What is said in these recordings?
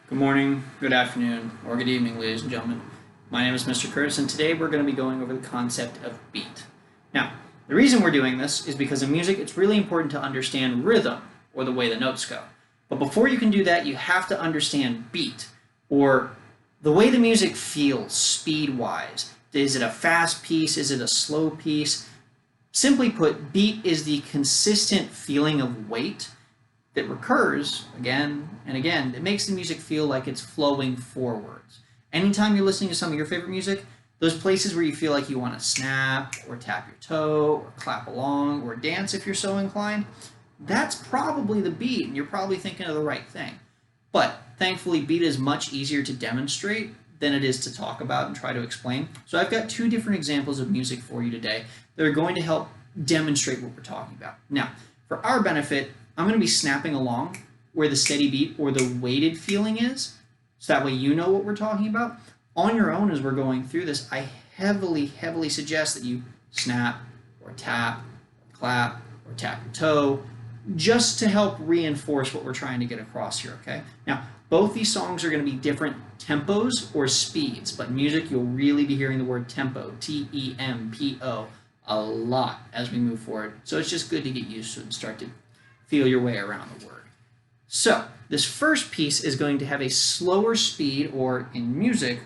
Good morning, good afternoon, or good evening, ladies and gentlemen. My name is Mr. Curtis, and today we're going to be going over the concept of beat. Now, the reason we're doing this is because in music it's really important to understand rhythm, or the way the notes go. But before you can do that, you have to understand beat, or the way the music feels speed-wise. Is it a fast piece? Is it a slow piece? Simply put, beat is the consistent feeling of weight that recurs again and again. It makes the music feel like it's flowing forwards. Anytime you're listening to some of your favorite music, those places where you feel like you want to snap or tap your toe or clap along or dance if you're so inclined, that's probably the beat, and you're probably thinking of the right thing. But thankfully, beat is much easier to demonstrate than it is to talk about and try to explain. So I've got two different examples of music for you today that are going to help demonstrate what we're talking about. Now, for our benefit, I'm going to be snapping along where the steady beat or the weighted feeling is, so that way you know what we're talking about. On your own as we're going through this, I heavily suggest that you snap or tap or clap or tap your toe just to help reinforce what we're trying to get across here, okay? Now, both these songs are going to be different tempos or speeds, but in music you'll really be hearing the word tempo, T-E-M-P-O, a lot as we move forward. So it's just good to get used to it and start to feel your way around the word. So this first piece is going to have a slower speed, or in music,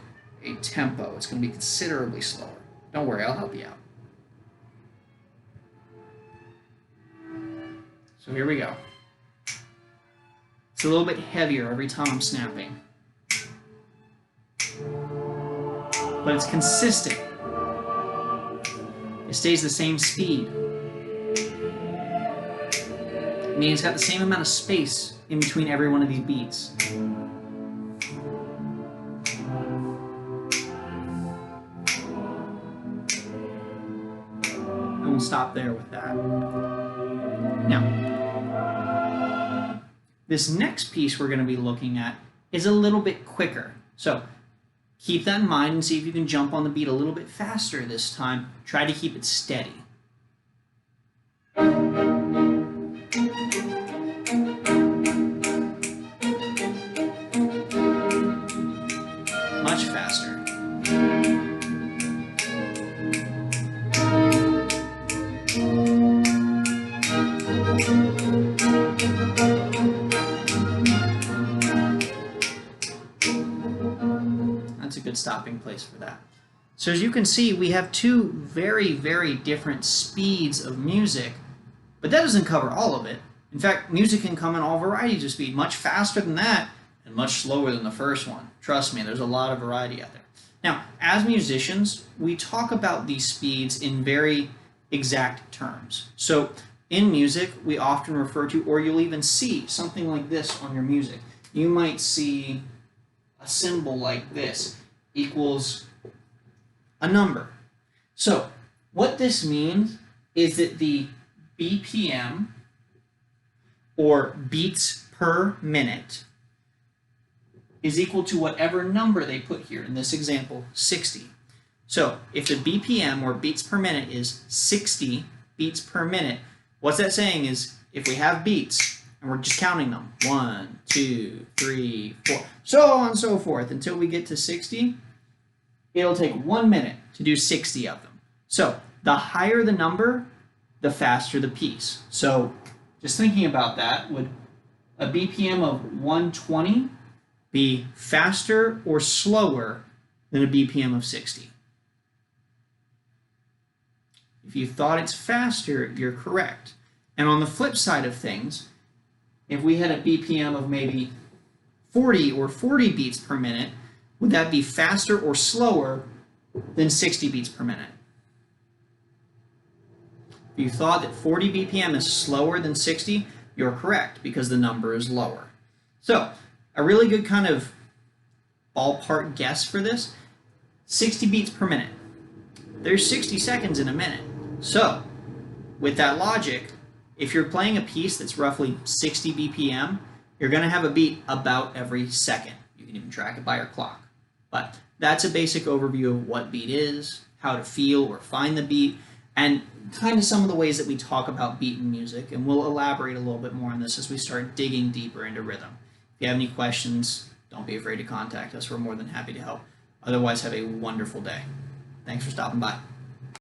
a tempo. It's going to be considerably slower. Don't worry, I'll help you out. So here we go. It's a little bit heavier every time I'm snapping, but it's consistent. It stays the same speed. I mean, it's got the same amount of space in between every one of these beats. And we'll stop there with that. Now, this next piece we're going to be looking at is a little bit quicker. So keep that in mind and see if you can jump on the beat a little bit faster this time. Try to keep it steady. Much faster. That's a good stopping place for that. So as you can see, we have two very different speeds of music, but that doesn't cover all of it. In fact, music can come in all varieties of speed, much faster than that and much slower than the first one. Trust me, there's a lot of variety out there. Now, as musicians, we talk about these speeds in very exact terms. So in music, we often refer to, or you'll even see something like this on your music. You might see a symbol like this equals a number. So what this means is that the BPM, or beats per minute, is equal to whatever number they put here. In this example, 60. So if the BPM, or beats per minute, is 60 beats per minute, what's that saying is if we have beats and we're just counting them, 1, 2, 3, 4, so on and so forth until we get to 60, it'll take 1 minute to do 60 of them. So the higher the number, the faster the piece. So just thinking about that, would a BPM of 120 be faster or slower than a BPM of 60? If you thought it's faster, you're correct. And on the flip side of things, if we had a BPM of maybe 40 or 40 beats per minute, would that be faster or slower than 60 beats per minute? If you thought that 40 BPM is slower than 60, you're correct because the number is lower. So a really good kind of ballpark guess for this, 60 beats per minute. There's 60 seconds in a minute. So with that logic, if you're playing a piece that's roughly 60 BPM, you're going to have a beat about every second. You can even track it by your clock. But that's a basic overview of what beat is, how to feel or find the beat, and kind of some of the ways that we talk about beat in music, and we'll elaborate a little bit more on this as we start digging deeper into rhythm. If you have any questions, don't be afraid to contact us. We're more than happy to help. Otherwise, have a wonderful day. Thanks for stopping by.